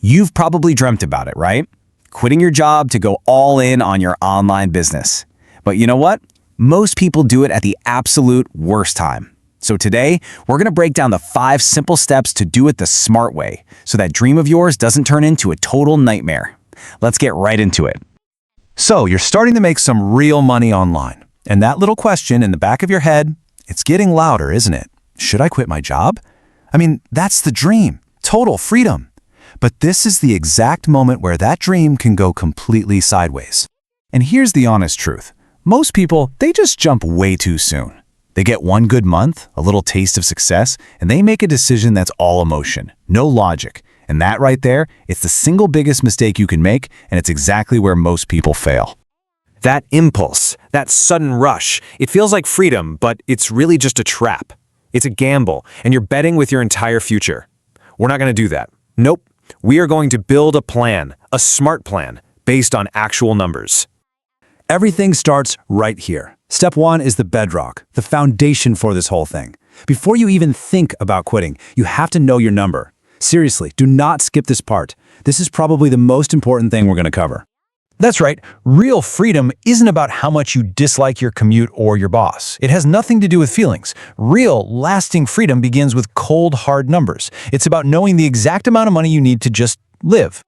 You've probably dreamt about it, right? Quitting your job to go all in on your online business. But you know what? Most people do it at the absolute worst time. So today, we're going to break down the 5 simple steps to do it the smart way, so that dream of yours doesn't turn into a total nightmare. Let's get right into it. So you're starting to make some real money online. And that little question in the back of your head, it's getting louder, isn't it? Should I quit my job? I mean, that's the dream, total freedom. But this is the exact moment where that dream can go completely sideways. And here's the honest truth. Most people, they just jump way too soon. They get one good month, a little taste of success, and they make a decision that's all emotion, no logic. And that right there, it's the single biggest mistake you can make, and it's exactly where most people fail. That impulse, that sudden rush, it feels like freedom, but it's really just a trap. It's a gamble, and you're betting with your entire future. We're not going to do that. Nope. We are going to build a plan, a smart plan, based on actual numbers. Everything starts right here. Step 1 is the bedrock, the foundation for this whole thing. Before you even think about quitting, you have to know your number. Seriously, do not skip this part. This is probably the most important thing we're going to cover. That's right, real freedom isn't about how much you dislike your commute or your boss. It has nothing to do with feelings. Real, lasting freedom begins with cold, hard numbers. It's about knowing the exact amount of money you need to just live.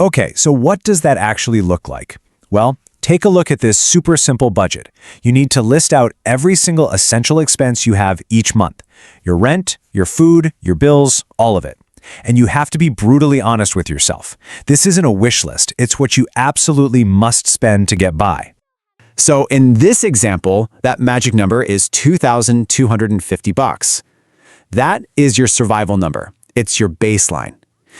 Okay, so what does that actually look like? Well, take a look at this super simple budget. You need to list out every single essential expense you have each month. Your rent, your food, your bills, all of it. And you have to be brutally honest with yourself. This isn't a wish list. It's what you absolutely must spend to get by. So in this example, that magic number is $2,250. That is your survival number. It's your baseline.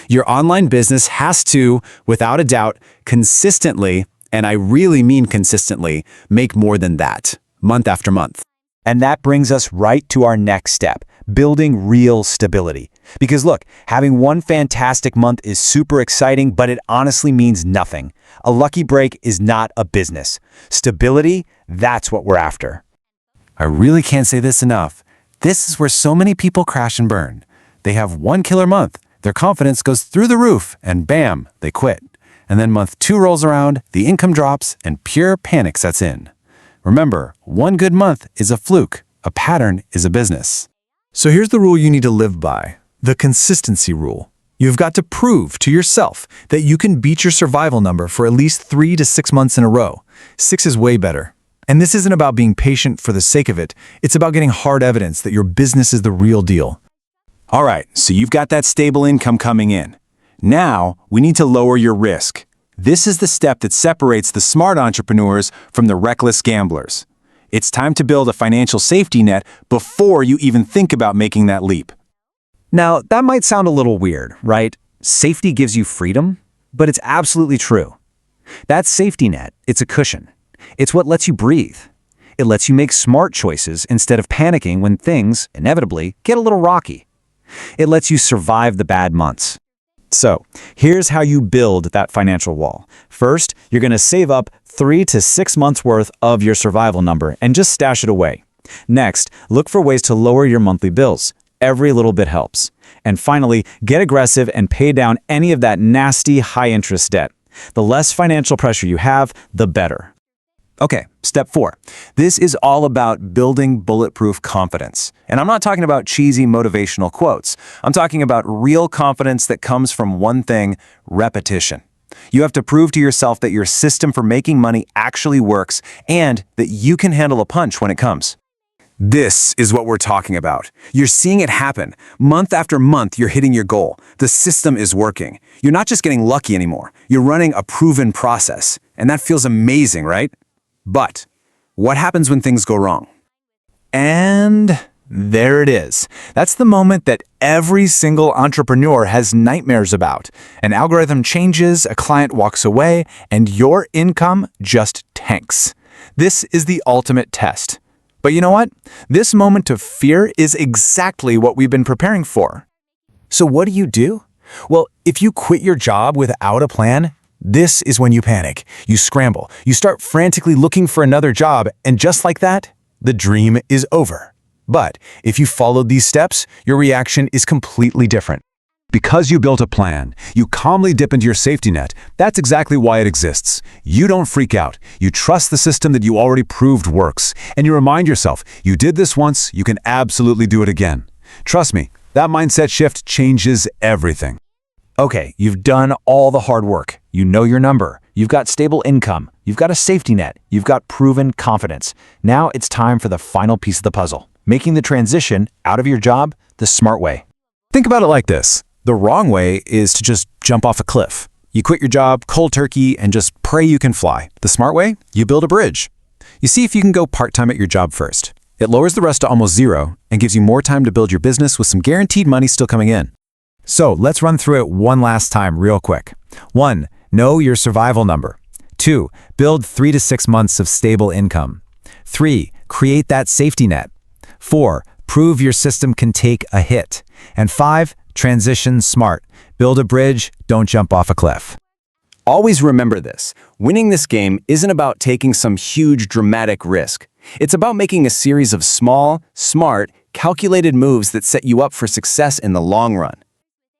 Your online business has to, without a doubt, consistently, and I really mean consistently, make more than that, month after month. And that brings us right to our next step, building real stability. Because look, having one fantastic month is super exciting, but it honestly means nothing. A lucky break is not a business. Stability, that's what we're after. I really can't say this enough. This is where so many people crash and burn. They have one killer month, their confidence goes through the roof, and bam, they quit. And then month 2 rolls around, the income drops, and pure panic sets in. Remember, one good month is a fluke. A pattern is a business. So here's the rule you need to live by, the consistency rule. You've got to prove to yourself that you can beat your survival number for at least 3 to 6 months in a row. 6 is way better. And this isn't about being patient for the sake of it. It's about getting hard evidence that your business is the real deal. All right, so you've got that stable income coming in. Now, we need to lower your risk. This is the step that separates the smart entrepreneurs from the reckless gamblers. It's time to build a financial safety net before you even think about making that leap. Now, that might sound a little weird, right? Safety gives you freedom, but it's absolutely true. That safety net, it's a cushion. It's what lets you breathe. It lets you make smart choices instead of panicking when things, inevitably, get a little rocky. It lets you survive the bad months. So, here's how you build that financial wall. First, you're going to save up 3 to 6 months worth of your survival number and just stash it away. Next, look for ways to lower your monthly bills. Every little bit helps. And finally, get aggressive and pay down any of that nasty high-interest debt. The less financial pressure you have, the better. Okay, step 4. This is all about building bulletproof confidence. And I'm not talking about cheesy motivational quotes. I'm talking about real confidence that comes from one thing: repetition. You have to prove to yourself that your system for making money actually works and that you can handle a punch when it comes. This is what we're talking about. You're seeing it happen. Month after month, you're hitting your goal. The system is working. You're not just getting lucky anymore. You're running a proven process. And that feels amazing, right? But what happens when things go wrong? And there it is. That's the moment that every single entrepreneur has nightmares about. An algorithm changes, a client walks away, and your income just tanks. This is the ultimate test. But you know what? This moment of fear is exactly what we've been preparing for. So what do? Well, if you quit your job without a plan, this is when you panic. You scramble. You start frantically looking for another job, and just like that, the dream is over. But if you followed these steps, your reaction is completely different. Because you built a plan, you calmly dip into your safety net. That's exactly why it exists. You don't freak out. You trust the system that you already proved works. And you remind yourself, you did this once, you can absolutely do it again. Trust me, that mindset shift changes everything. Okay, you've done all the hard work. You know your number. You've got stable income. You've got a safety net. You've got proven confidence. Now it's time for the final piece of the puzzle, making the transition out of your job the smart way. Think about it like this. The wrong way is to just jump off a cliff. You quit your job cold turkey and just pray you can fly. The smart way? You build a bridge. You see if you can go part-time at your job first. It lowers the rest to almost zero and gives you more time to build your business with some guaranteed money still coming in. So let's run through it one last time real quick. 1. Know your survival number. 2. Build 3 to 6 months of stable income. 3. Create that safety net. 4. Prove your system can take a hit. And 5. Transition smart. Build a bridge, don't jump off a cliff. Always remember this. Winning this game isn't about taking some huge dramatic risk. It's about making a series of small, smart, calculated moves that set you up for success in the long run.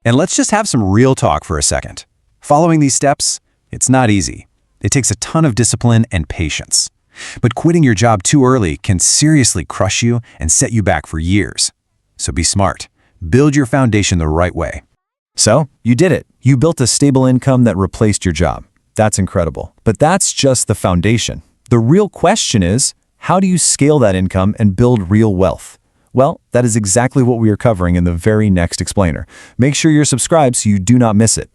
And let's just have some real talk for a second. Following these steps, it's not easy. It takes a ton of discipline and patience. But quitting your job too early can seriously crush you and set you back for years. So be smart. Build your foundation the right way. So, you did it. You built a stable income that replaced your job. That's incredible. But that's just the foundation. The real question is, how do you scale that income and build real wealth? Well, that is exactly what we are covering in the very next explainer. Make sure you're subscribed so you do not miss it.